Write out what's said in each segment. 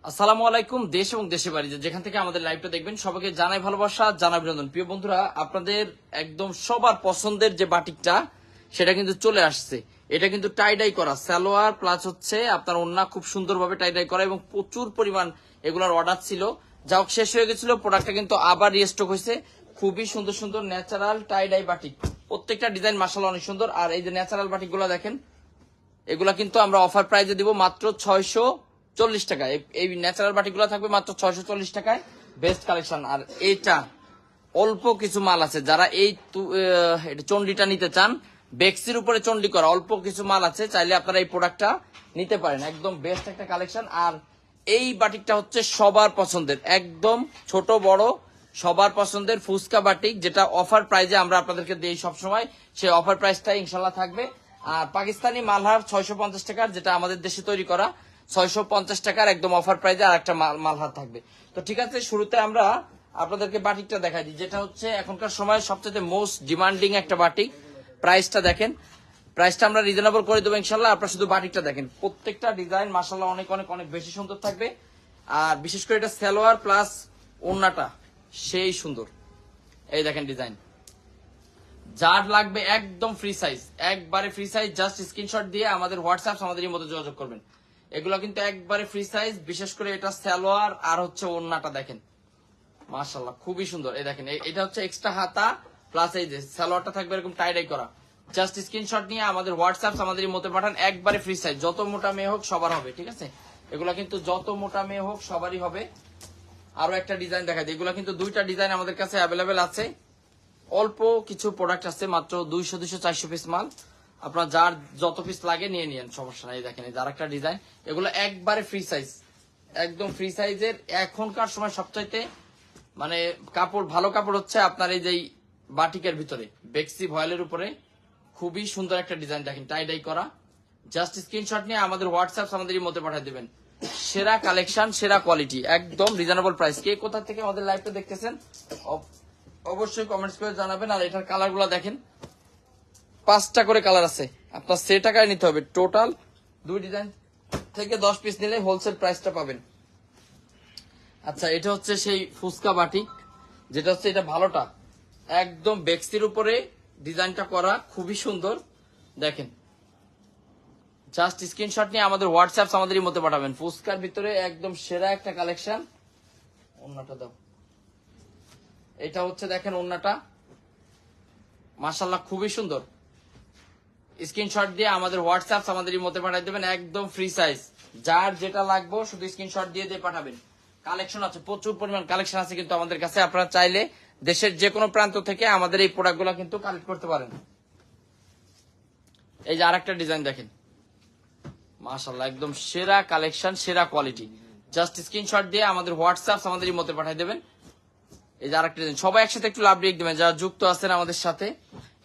আসসালামু আলাইকুম। দেশ এবং দেশের বাইরে যেখান থেকে আমাদের লাইভটা দেখবেন সবাইকে জানাই ভালোবাসা, জানাই অভিনন্দন। প্রিয় বন্ধুরা, আপনাদের একদম সবার পছন্দের যে বাটিকটা সেটা কিন্তু চলে আসছে। এটা কিন্তু টাইডাই করা সালোয়ার প্লাস হচ্ছে আপনার ওন্না, খুব সুন্দরভাবে টাইডাই করা এবং প্রচুর পরিমাণ এগুলোর অর্ডার ছিল, যা হোক শেষ হয়ে গেছিল। প্রোডাক্টটা কিন্তু আবার রিস্টক হয়েছে। খুবই সুন্দর সুন্দর ন্যাচারাল টাইডাই বাটিক, প্রত্যেকটা ডিজাইন মাশাআল্লাহ অনেক সুন্দর। আর এই যে ন্যাচারাল বাটিক গুলো দেখেন, এগুলা কিন্তু আমরা অফার প্রাইজে দিব মাত্র 640 টাকায়। এই ন্যাচারাল বাটিগুলো থাকবে মাত্র 640 টাকায়। Best collection. আর এইটা অল্প কিছু মাল আছে, যারা এই চন্ডিটা নিতে চান, বেক্সির উপরে চন্ডি করা অল্প কিছু মাল আছে, চাইলে আপনারা এই প্রোডাক্টটা নিতে পারেন। একদম বেস্ট একটা কালেকশন। আর এই বাটিকটা হচ্ছে সবার পছন্দের, একদম ছোট বড় সবার পছন্দের ফুচকা বাটিক, যেটা অফার প্রাইজে আমরা আপনাদেরকে দিই সবসময়। সেই অফার প্রাইসটা ইনশাল্লাহ থাকবে। আর পাকিস্তানি মালহার 650 টাকার, যেটা আমাদের দেশে তৈরি করা, 650 টাকার একদম অফার প্রাইজে আর একটা মালহার থাকবে। তো ঠিক আছে, শুরুতে আমরা আপনাদেরকে বাটিকটা দেখাই দিই, যেটা হচ্ছে এখনকার সময় সবচেয়ে মোস্ট ডিমান্ডিং একটা বাটিক। প্রাইসটা দেখেন, প্রাইসটা আমরা রিজনেবল করে দেবো ইনশাল্লাহ। আপনারা শুধু বাটিকটা দেখেন, প্রত্যেকটা ডিজাইন মাশাআল্লাহ অনেক অনেক অনেক বেশি সুন্দর থাকবে। আর বিশেষ করে এটা সালোয়ার প্লাস ওন্নাটা সেই সুন্দর। এই দেখেন ডিজাইন, যার লাগবে একদম ফ্রি সাইজ, একবারে ফ্রি সাইজ। জাস্ট স্ক্রিনশট দিয়ে আমাদের হোয়াটসঅ্যাপ আমাদের মতো যোগাযোগ করবেন। এগুলো কিন্তু একবারে ফ্রি সাইজ। বিশেষ করে এটা সালোয়ার আর হচ্ছে ওন্নাটা দেখেন মাশাআল্লাহ খুবই সুন্দর। এই দেখেন, এটা হচ্ছে এক্সট্রা হাতা প্লাস এই যে সালোয়ারটা থাকবে এরকম টাইডাই করা। জাস্ট স্ক্রিনশট নিয়ে আমাদের হোয়াটসঅ্যাপ আমাদের মতো পাঠান, একবারে ফ্রি সাইজ। যত মোটা মেয়ে হোক সবার হবে, ঠিক আছে? এগুলা কিন্তু যত মোটা মেয়ে হোক সবারই হবে। আরো একটা ডিজাইন দেখা যায়, এগুলা কিন্তু দুইটা ডিজাইন আমাদের কাছে অ্যাভেলেবেল আছে। অল্প কিছু প্রোডাক্ট আছে, মাত্র 200-400 পিস মাল। আপনার যার যত পিস লাগে নিয়ে নিয়েন, সমস্যা নাই। দেখেন এই যার একটা ডিজাইন, এগুলো একবারে ফ্রি সাইজ, একদম ফ্রি সাইজের। এখনকার সময় সবচাইতে মানে কাপড়, ভালো কাপড় হচ্ছে আপনার এই যে বাটিকের ভিতরে বেক্সি ভয়েলের উপরে খুবই সুন্দর একটা ডিজাইন দেখেন, টাই ডাই করা। জাস্ট স্ক্রিনশট নিয়ে আমাদের হোয়াটসঅ্যাপ আমাদের মধ্যে পাঠিয়ে দেবেন। সেরা কালেকশন, সেরা কোয়ালিটি, একদম রিজনেবল প্রাইস। কে কোথা থেকে আমাদের লাইভটা দেখতেছেন অবশ্যই কমেন্টস করে জানাবেন। আর এটার কালার গুলা দেখেন, 5টা করে কালার আছে। আপনার সে টাকায় নিতে হবে। টোটাল 2 ডিজাইন থেকে 10 পিস নিলে হোলসেল প্রাইসটা পাবেন। আচ্ছা, এটা হচ্ছে সেই ফুচকা বাটিক, যেটা হচ্ছে এটা ভালোটা, একদম বেক্সির উপরে ডিজাইনটা করা, খুবই সুন্দর দেখেন। জাস্ট স্ক্রিনশট নিয়ে আমাদের হোয়াটসঅ্যাপ আমাদের মধ্যে পাঠাবেন। ফুচকার ভিতরে একদম সেরা একটা কালেকশন। ওন্নাটা দাও, এটা হচ্ছে দেখেন ওন্নাটা মাশাআল্লাহ খুবই সুন্দর। স্ক্রিনশট দিয়ে আমাদের হোয়াটসঅ্যাপ আমাদের মধ্যে পাঠিয়ে দেবেন, একদম ফ্রি সাইজ। যার যেটা লাগবে শুধু স্ক্রিনশট দিয়ে দিয়ে পাঠাবেন। কালেকশন আছে, প্রচুর পরিমাণ কালেকশন আছে কিন্তু আমাদের কাছে। আপনারা চাইলে দেশের যে কোনো প্রান্ত থেকে আমাদের এই প্রোডাক্টগুলো কিন্তু কালেক্ট করতে পারেন। এই যে আরেকটা ডিজাইন দেখেন মাশাআল্লাহ, একদম সেরা কালেকশন, সেরা কোয়ালিটি। জাস্ট স্ক্রিনশট দিয়ে আমাদের হোয়াটসঅ্যাপ আমাদের মধ্যে পাঠিয়ে দেবেন। এই যে আরেকটা ডিজাইন, সবাই একসাথে একটু লাভ রেখে দেবেন যারা যুক্ত আছেন আমাদের সাথে।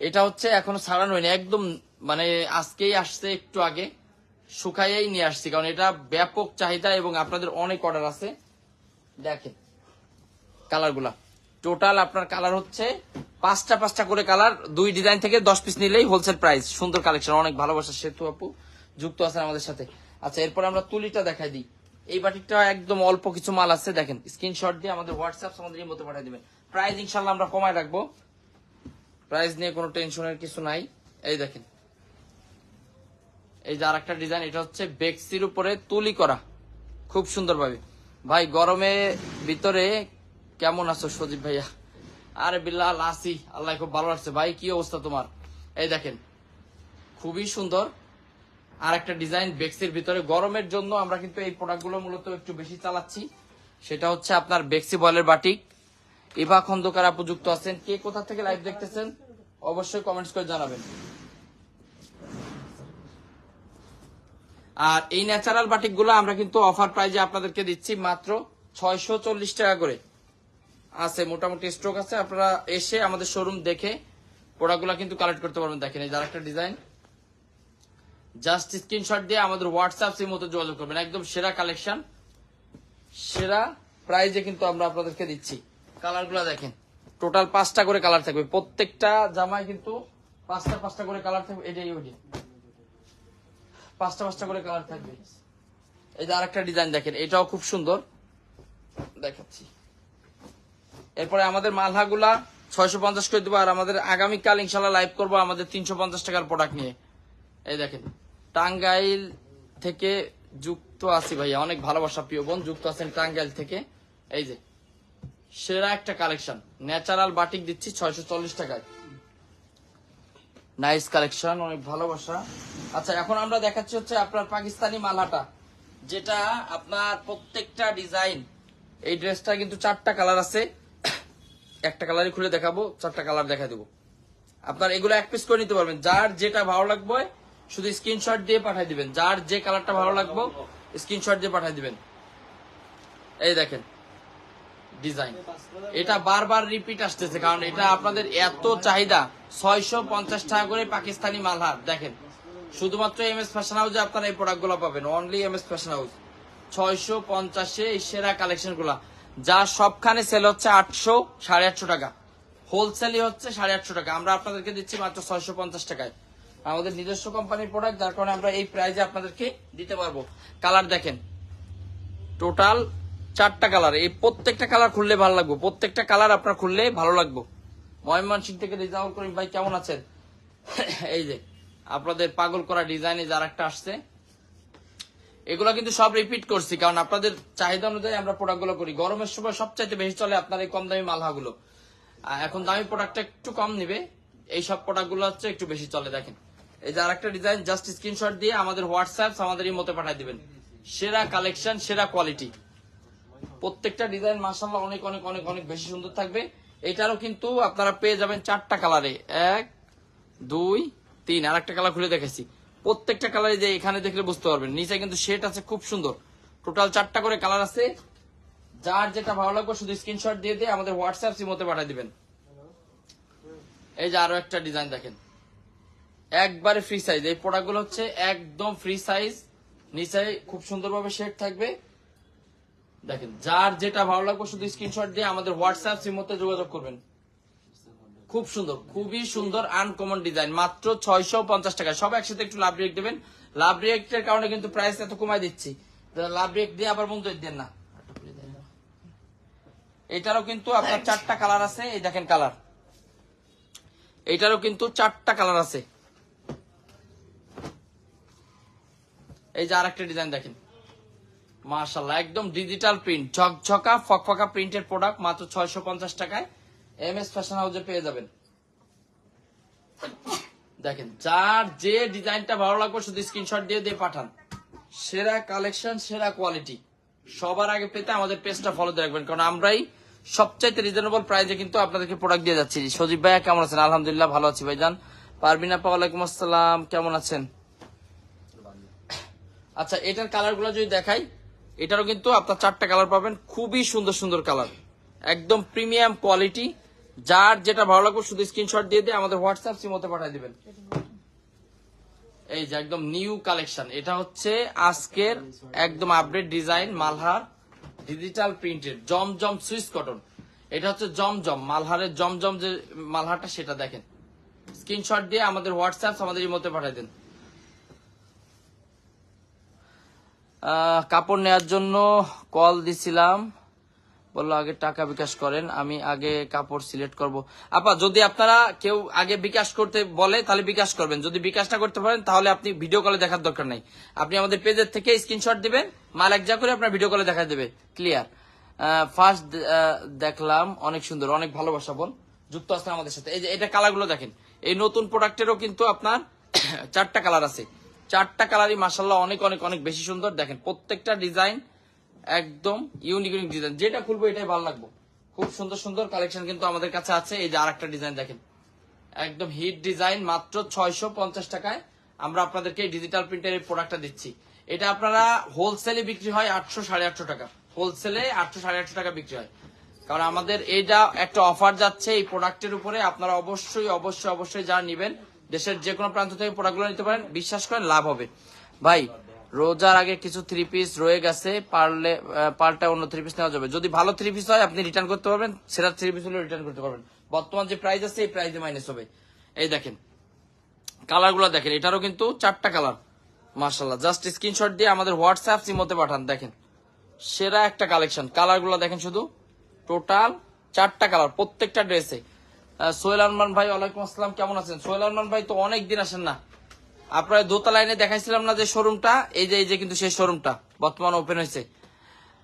এটা হচ্ছে এখনো ছাড়ানো হয়নি, একদম মানে আজকেই আসছে, একটু আগে শুকাইয়াই নিয়ে আসছি, কারণ এটা ব্যাপক চাহিদা এবং আপনাদের অনেক অর্ডার আছে। দেখেন কালারগুলা, টোটাল আপনার কালার হচ্ছে 5টা করে কালার। 2 ডিজাইন থেকে 10 পিস নিলেই হোলসেল প্রাইস। সুন্দর কালেকশন, অনেক ভালোবাসা। সেতু আপু যুক্ত আছেন আমাদের সাথে। আচ্ছা, এরপর আমরা তুলিটা দেখাই দিই। এই বাটিকটা একদম অল্প কিছু মাল আছে, দেখেন স্ক্রিনশট দিয়ে আমাদের হোয়াটসঅ্যাপ আমাদের মধ্যে পাঠিয়ে দিবেন। প্রাইস ইনশাল্লাহ আমরা কমায় রাখবো, প্রাইস নিয়ে কোনো টেনশনের কিছু নাই। এই দেখেন, এই যে আরেকটা ডিজাইন, এটা হচ্ছে বেক্সির উপরে তুলি করা, খুব সুন্দর ভাবে। ভাই গরমে ভিতরে কেমন আছো সজীব ভাইয়া? আরে বিল্লাল আসি, আল্লাহ খুব ভালো লাগছে। ভাই কি অবস্থা তোমার? এই দেখেন খুবই সুন্দর আর একটা ডিজাইন বেক্সির ভিতরে। গরমের জন্য আমরা কিন্তু এই প্রোডাক্টগুলো মূলত একটু বেশি চালাচ্ছি। সেটা হচ্ছে আপনার বেক্সি বয়েলের বাটিক। ইভা খন্দকার আপু যুক্ত আছেন। কে কোথা থেকে লাইভ দেখতেছেন অবশ্যই কমেন্টস করে জানাবেন। আর এই ন্যাচারাল বাটিক গুলো আমরা কিন্তু অফার প্রাইজে আপনাদেরকে দিচ্ছি মাত্র 640 টাকা করে। আছে মোটামুটি স্টক আছে, আপনারা এসে আমাদের শোরুম দেখে প্রোডাক্টগুলো কিন্তু কালেক্ট করতে পারবেন। দেখেন এই যার একটা ডিজাইন, জাস্ট স্ক্রিনশট দিয়ে আমাদের হোয়াটসঅ্যাপ এর মতো যোগাযোগ করবেন। একদম সেরা কালেকশন, সেরা প্রাইজে কিন্তু আমরা আপনাদেরকে দিচ্ছি। কালারগুলো দেখেন, টোটাল 5টা করে কালার থাকবে। প্রত্যেকটা জামায় কিন্তু 5টা করে কালার থাকবে। এটাই ওইটাই 5টা করে কালার থাকবে। এই যে আরেকটা ডিজাইন দেখেন, এটাও খুব সুন্দর, দেখাচ্ছি। এরপরে আমাদের মালহাগুলা 650 করে দেবো, আর আমাদের আগামীকাল ইনশাল্লাহ লাইভ করবো আমাদের 350 টাকার প্রোডাক্ট নিয়ে। এই দেখেন, টাঙ্গাইল থেকে যুক্ত আছি ভাইয়া, অনেক ভালোবাসা প্রিয় বোন যুক্ত আছেন টাঙ্গাইল থেকে। এই যে সেরা একটা কালেকশন, ন্যাচারাল বাটিক দিচ্ছি 640 টাকায়, নাইস কালেকশন, অনেক ভালোবাসা। আচ্ছা, এখন আমরা দেখাচ্ছি হচ্ছে আপনার পাকিস্তানি মালহাটা, যেটা আপনার প্রত্যেকটা ডিজাইন। এই ড্রেসটা কিন্তু 4টা কালার আছে, একটা কালারই খুলে দেখাবো, 4টা কালার দেখা দেবো। আপনার এগুলো এক পিস করে নিতে পারবেন, যার যেটা ভালো লাগবে শুধু স্ক্রিনশট দিয়ে পাঠিয়ে দিবেন, যার যে কালারটা ভালো লাগবে স্ক্রিনশট দিয়ে পাঠিয়ে দিবেন। এই দেখেন ডিজাইন, এটা বারবার রিপিট আসতেছে, কারণ এটা আপনাদের এত চাহিদা। 650 টাকা করে পাকিস্তানি মালহার দেখেন, শুধুমাত্র এম এস ফ্যাশন হাউসে আপনারা এই প্রোডাক্ট গুলো পাবেন, only M S fashion house. 650-এ এই সেরা কালেকশন গুলা, যা সবখানে সেল হচ্ছে 800, 850 টাকা, হোলসেলই হচ্ছে 850 টাকা, আমরা আপনাদেরকে দিচ্ছি মাত্র 650 টাকায়। আমাদের নিজস্ব কোম্পানির প্রোডাক্ট, যার কারণে আমরা এই প্রাইজে আপনাদেরকে দিতে পারবো। কালার দেখেন, টোটাল 4টা কালার, এই প্রত্যেকটা কালার খুললে ভালো লাগবে, প্রত্যেকটা কালার আপনার খুললে ভালো লাগবে। ময়মনসিংহ থেকে রিজাউল করিম ভাই কেমন আছেন? এই যে আপনাদের পাগল করা ডিজাইনে যার একটা আসছে, এগুলো কিন্তু সব রিপিট করছি, কারণ আপনাদের চাহিদা অনুযায়ী আমরা প্রোডাক্ট গুলো করি। গরমের সময় সবচাইতে বেশি চলে আপনার এই কম দামি মালহাগুলো, এখন দামি প্রোডাক্টটা একটু কম নিবে, এই সব প্রোডাক্ট গুলো হচ্ছে একটু বেশি চলে। দেখেন এই যে আরেকটা ডিজাইন, জাস্ট স্ক্রিনশট দিয়ে আমাদের হোয়াটসঅ্যাপ আমাদের ইমোতে পাঠিয়ে দিবেন। সেরা কালেকশন, সেরা কোয়ালিটি, প্রত্যেকটা ডিজাইন মাশাআল্লাহ অনেক অনেক অনেক অনেক বেশি সুন্দর থাকবে। এটারও কিন্তু আপনারা পেয়ে যাবেন 4টা কালারে, 1 2 3, আর একটা কালার খুলে দেখেছি। প্রত্যেকটা কালারে যে এখানে দেখলে বুঝতে পারবেন, নিচে কিন্তু শেড আছে খুব সুন্দর। টোটাল 4টা করে কালার আছে, যার যেটা ভালো লাগবে শুধু স্ক্রিনশট দিয়ে দিয়ে আমাদের হোয়াটসঅ্যাপ সিমোতে পাঠিয়ে দিবেন। এই যে আরো একটা ডিজাইন দেখেন, একবারে ফ্রি সাইজ, এই প্রোডাক্টগুলো হচ্ছে একদম ফ্রি সাইজ, নিচে খুব সুন্দরভাবে শেড থাকবে। দেখেন যার যেটা ভালো লাগবে শুধু স্ক্রিনশট দিয়ে আমাদের হোয়াটসঅ্যাপ সিমোতে যোগাযোগ করবেন। খুব সুন্দর, খুবই সুন্দর আনকমন ডিজাইন, মাত্র 650 টাকা। সব একসাথে একটু লাভ রিয়েক্ট দেবেন, লাভ রিয়েক্টের কারণে কিন্তু প্রাইস এত কমাই দিচ্ছি, লাভ রিয়েক্ট দিয়ে আবার বন্ধু দেন না। এটারও কিন্তু আপনার 4টা কালার আছে, এই দেখেন কালার, এটারও কিন্তু 4টা কালার আছে। এই যে আরেকটা ডিজাইন দেখেন, মাশাআল্লাহ একদম ডিজিটাল প্রিন্ট, ঝকঝকা ফকফকা প্রিন্টের প্রোডাক্ট, মাত্র 650 টাকায় এম এস ফ্যাশন হাউসে পেয়ে যাবেন। দেখেন যার যে ডিজাইনটা ভালো লাগবে শুধু স্ক্রিনশট দিয়ে দিয়ে পাঠান। সেরা কালেকশন, সেরা কোয়ালিটি সবার আগে পেতে আমাদের পেজটা ফলো দিয়ে রাখবেন, কারণ আমরাই সবচাইতে রিজনেবল প্রাইসে কিন্তু আপনাদেরকে প্রোডাক্ট দিয়ে যাচ্ছি। সজীব ভাইয়া কেমন আছেন? আলহামদুলিল্লাহ ভালো আছি ভাইজান। পারবিন আপা ওয়ালাইকুম আসসালাম, কেমন আছেন? আচ্ছা, এটার কালার গুলো যদি দেখাই, এটারও কিন্তু আপনার 4টা কালার পাবেন, খুবই সুন্দর সুন্দর কালার, একদম প্রিমিয়াম কোয়ালিটি। যার যেটা ভালো লাগবে শুধু স্ক্রিনশট দিয়ে দিয়ে আমাদের হোয়াটসঅ্যাপ সিমোতে পাঠিয়ে দিবেন। এই যে একদম নিউ কালেকশন, এটা হচ্ছে আজকের একদম update design, Malhar digital printed Zamzam Swiss cotton. এটা হচ্ছে জমজম মালহারের জমজম যে মালহারটা, সেটা দেখেন, স্ক্রিনশট দিয়ে আমাদের হোয়াটসঅ্যাপ আমাদের ইমোতে পাঠিয়ে দেন। কাপড় নেওয়ার জন্য কল দিছিলাম, বললো আগে টাকা বিকাশ করেন, আমি আগে কাপড় সিলেক্ট করব। আপা যদি আপনারা কেউ আগে বিকাশ করতে বলে তাহলে বিকাশ করবেন, যদি বিকাশ না করতে পারেন তাহলে আপনি ভিডিও কলে দেখার দরকার নাই, আপনি আমাদের পেজের থেকে স্ক্রিনশট দিবেন, মাল এক যা করে আপনার ভিডিও কলে দেখা দেবে ক্লিয়ার। ফার্স্ট দেখলাম, অনেক সুন্দর, অনেক ভালোবাসা বোন যুক্ত আছেন আমাদের সাথে। এই যে এটা কালার গুলো দেখেন, এই নতুন প্রোডাক্টেরও কিন্তু আপনার 4টা কালার আছে, 4টা কালারই মাশাআল্লাহ অনেক অনেক অনেক বেশি সুন্দর। দেখেন প্রত্যেকটা ডিজাইন একদম ইউনিক ইউনিক ডিজাইন, যেটা খুলবো এটাই ভালো লাগবে। খুব সুন্দর সুন্দর কালেকশন কিন্তু আমাদের কাছে আছে। এই যে আরেকটা ডিজাইন দেখেন, একদম হিট ডিজাইন, মাত্র 650 টাকায় আমরা আপনাদেরকে ডিজিটাল প্রিন্টের এই প্রোডাক্টটা দিচ্ছি। এটা আপনারা হোলসেলে বিক্রি হয় 800, 850 টাকা, হোলসেলে 800, 850 টাকা বিক্রি হয়, কারণ আমাদের এইটা একটা অফার যাচ্ছে এই প্রোডাক্টের উপরে। আপনারা অবশ্যই অবশ্যই অবশ্যই যা নিবেন দেশের যে কোনো প্রান্ত থেকে প্রোডাক্টগুলো নিতে পারেন, বিশ্বাস করেন লাভ হবে। ভাই রোজার আগে কিছু 3 পিস রয়ে গেছে, পাল্টা অন্য 3 পিস নেওয়া যাবে, যদি ভালো 3 পিস হয় আপনি রিটার্ন করতে পারবেন, সেরা 3 পিস হলে রিটার্ন করতে পারবেন, বর্তমান যে প্রাইস আছে এই প্রাইসে মাইনাস হবে। এই দেখেন কালার গুলো দেখেন, এটারও কিন্তু 4টা কালার, মাশাআল্লাহ, জাস্ট স্ক্রিনশট দিয়ে আমাদের হোয়াটসঅ্যাপ সিমতে পাঠান। দেখেন সেরা একটা কালেকশন, কালার গুলো দেখেন, শুধু টোটাল 4টা কালার প্রত্যেকটা ড্রেসে। সোহেল আরমান ভাই, ওয়ালাইকুম আসসালাম, কেমন আছেন? সোহেল আরমান ভাই তো অনেক দিন আসেন না, আপনার দোতা লাইনে দেখাইছিলাম না যে শোরুমটা, এই যে কিন্তু সেই শোরুমটা বর্তমানে ওপেন হয়েছে।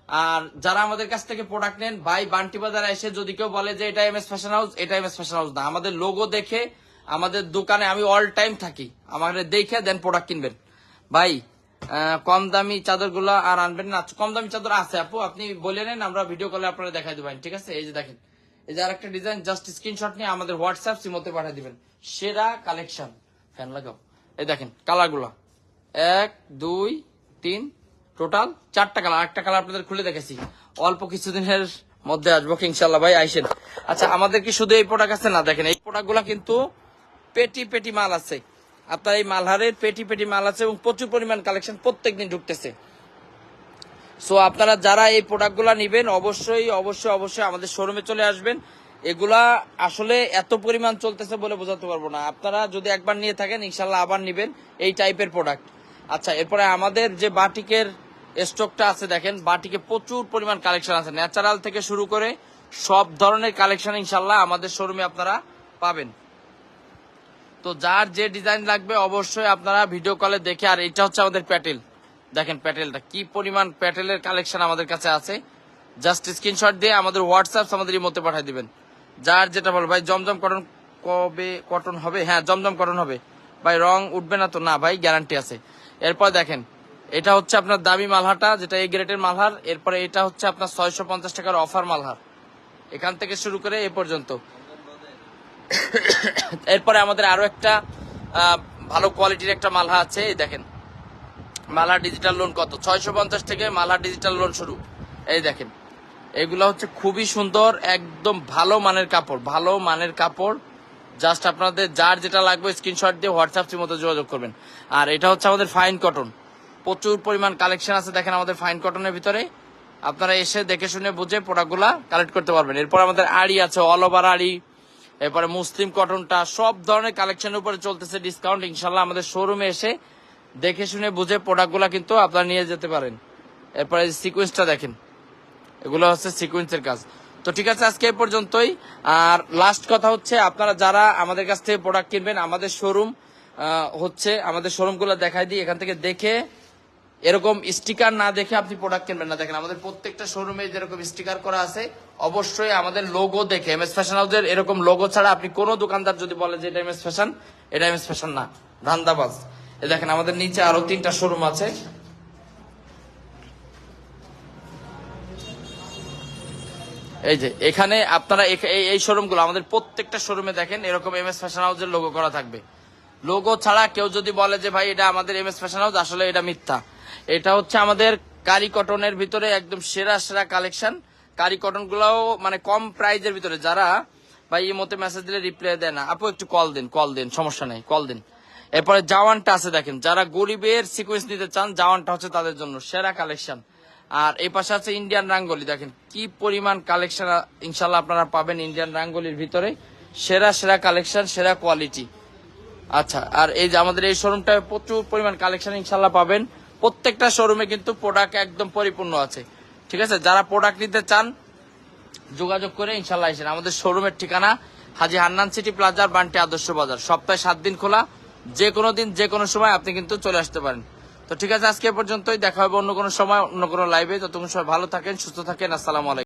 আর যারা আমাদের কাছ থেকে প্রোডাক্ট নেন ভাই, বান্টি বাজারে এসে যদি কেউ বলে যে এটা এমএস ফ্যাশন হাউস, এটা এমএস ফ্যাশন হাউস না। আমাদের লোগো দেখে আমাদের দোকানে আমি অল টাইম থাকি, আমাদের দেখে দেন প্রোডাক্ট কিনবেন ভাই। কম দামি চাদর গুলো আর আনবেন না। কম দামি চাদর আছে আপু, আপনি বলে নেন, আমরা ভিডিও কলে আপনারা দেখাই দেবেন, ঠিক আছে? এই যে দেখেন, এই যে আরেকটা ডিজাইন, জাস্ট স্ক্রিনশট নিয়ে আমাদের হোয়াটসঅ্যাপ সিমতে পাঠিয়ে দিবেন। সেরা কালেকশন, ফ্যান লাগাও। এই দেখেন কালার গুলো 1 2 3, টোটাল 4টা কালার। একটা কালার আপনাদের খুলে দেখেছি, অল্প কিছুদিনের মধ্যে আসবো ইনশাল্লাহ ভাই, আইসেন। আচ্ছা, আমাদের কি শুধু এই প্রোডাক্ট আছে? না, দেখেন এই প্রোডাক্ট গুলা কিন্তু পেটি পেটি মাল আছে, আপনার এই মালহারের পেটি পেটি মাল আছে এবং প্রচুর পরিমাণ কালেকশন প্রত্যেকদিন ঢুকতেছে। সো আপনারা যারা এই প্রোডাক্ট গুলা নিবেন অবশ্যই অবশ্যই অবশ্যই আমাদের শোরুমে চলে আসবেন। এগুলা আসলে এত পরিমাণ চলতেছে বলে বোঝাতে পারবো না, আপনারা যদি একবার নিয়ে থাকেন ইনশাল্লাহ আবার নিবেন এই টাইপের প্রোডাক্ট। আচ্ছা, এরপরে আমাদের যে বাটিকের স্টকটা আছে, দেখেন বাটিকে প্রচুর পরিমাণ কালেকশন আছে, ন্যাচারাল থেকে শুরু করে সব ধরনের কালেকশন ইনশাল্লাহ আমাদের শোরুমে আপনারা পাবেন। তো যার যে ডিজাইন লাগবে অবশ্যই আপনারা ভিডিও কলে দেখে। আর এটা হচ্ছে আমাদের প্যাটেল, দেখেন প্যাটেলটা কি পরিমাণ, প্যাটেলের কালেকশন আমাদের কাছে আছে। জাস্ট স্ক্রিনশট দিয়ে আমাদের হোয়াটসঅ্যাপ আমাদের এই মধ্যে পাঠিয়ে দিবেন, যার যেটা বল। ভাই জমজম কটন কবে কটন হবে? হ্যাঁ, জমজম কটন হবে ভাই। রং উঠবে না তো? না ভাই, গ্যারান্টি আছে। এরপর দেখেন এটা হচ্ছে আপনার দামি মালহারটা, যেটা এই গ্রেটের মালহার। এরপরে এটা হচ্ছে আপনার 650 টাকার অফার মালহার, এখান থেকে শুরু করে এ পর্যন্ত। এরপরে আমাদের আরো একটা ভালো কোয়ালিটির একটা মালহা আছে, এই দেখেন মালহার ডিজিটাল লোন কত, 650 থেকে মালহার ডিজিটাল লোন শুরু। এই দেখেন এগুলো হচ্ছে খুবই সুন্দর, একদম ভালো মানের কাপড়, ভালো মানের কাপড়। জাস্ট আপনাদের যার যেটা লাগবে স্ক্রিনশট দিয়ে হোয়াটসঅ্যাপ মতো যোগাযোগ করবেন। আর এটা হচ্ছে আমাদের ফাইন কটন, প্রচুর পরিমাণ কালেকশন আছে দেখেন আমাদের ফাইন কটনের ভিতরে। আপনারা এসে দেখে শুনে বুঝে প্রোডাক্টগুলা কালেক্ট করতে পারবেন। এরপর আমাদের আড়ি আছে, অল ওভার আড়ি। এরপরে মুসলিম কটনটা, সব ধরনের কালেকশনের উপরে চলতেছে ডিসকাউন্ট। ইনশাল্লাহ আমাদের শোরুমে এসে দেখে শুনে বুঝে প্রোডাক্টগুলা কিন্তু আপনারা নিয়ে যেতে পারেন। এরপরে সিকোয়েন্সটা দেখেন, এগুলো হচ্ছে সিকোয়েন্সের কাজ। তো ঠিক আছে, আজকে এই পর্যন্তই। আর লাস্ট কথা হচ্ছে, আপনারা যারা আমাদের কাছ থেকে প্রোডাক্ট কিনবেন, আমাদের শোরুম হচ্ছে, আমাদের শোরুমগুলো দেখাই দিই, এখান থেকে দেখে এরকম স্টিকার না দেখে আপনি প্রোডাক্ট কিনবেন না। দেখেন আমাদের প্রত্যেকটা শোরুমে যেরকম স্টিকার করা আছে, অবশ্যই আমাদের লোগো দেখে, এমএস ফ্যাশন হাউসের এরকম লোগো ছাড়া আপনি কোনো দোকানদার যদি বলে যে এটা এমএস ফ্যাশন, এটা এমএস ফ্যাশন না, ধান্দাবাজ। এই দেখেন আমাদের নিচে আরো 3টা শোরুম আছে, এই যে এখানে আপনারা এই শোরুমগুলো, আমাদের প্রত্যেকটা শোরুমে দেখেন এরকম এমএস ফ্যাশন হাউসের লোগো করা থাকবে। লোগো ছাড়া কেউ যদি বলে যে ভাই এটা আমাদের এমএস ফ্যাশন হাউস, আসলে এটা মিথ্যা। এটা হচ্ছে আমাদের কারি কটনের ভিতরে একদম সেরা সেরা কালেকশন। কারি কটন গুলাও মানে কম প্রাইজের ভিতরে। যারা ভাই এই মতে মেসেজ দিলে রিপ্লাই দেয় না, আপু একটু কল দিন, সমস্যা নেই, কল দিন। এরপরে জাওয়ানটা আছে দেখেন, যারা গরিবের সিকোয়েন্স নিতে চান, জাওয়ানটা হচ্ছে তাদের জন্য সেরা কালেকশন। আর এই পাশে আছে ইন্ডিয়ান রাঙ্গলি, দেখেন কি পরিমাণ কালেকশন ইনশাল্লাহ আপনারা পাবেন ইন্ডিয়ান রাঙ্গলির ভিতরে, সেরা সেরা কালেকশন, সেরা কোয়ালিটি। আচ্ছা, আর এই যে আমাদের এই শোরুমটায় প্রচুর পরিমাণ কালেকশন ইনশাল্লাহ পাবেন। প্রত্যেকটা শোরুমে কিন্তু প্রোডাক্ট একদম পরিপূর্ণ আছে, ঠিক আছে? যারা প্রোডাক্ট নিতে চান যোগাযোগ করে ইনশাল্লাহ আসেন। আমাদের শোরুমের ঠিকানা হাজী হান্নান সিটি প্লাজার, বান্টি আদর্শ বাজার। সপ্তাহে 7 দিন খোলা, যে কোনো দিন যে কোনো সময় আপনি কিন্তু চলে আসতে পারেন। তো ঠিক আছে, আজকে পর্যন্তই, দেখা হবে অন্য কোনো সময় অন্য কোনো লাইভে। ততক্ষণ সবাই ভালো থাকেন, সুস্থ থাকেন, আসসালামু আলাইকুম।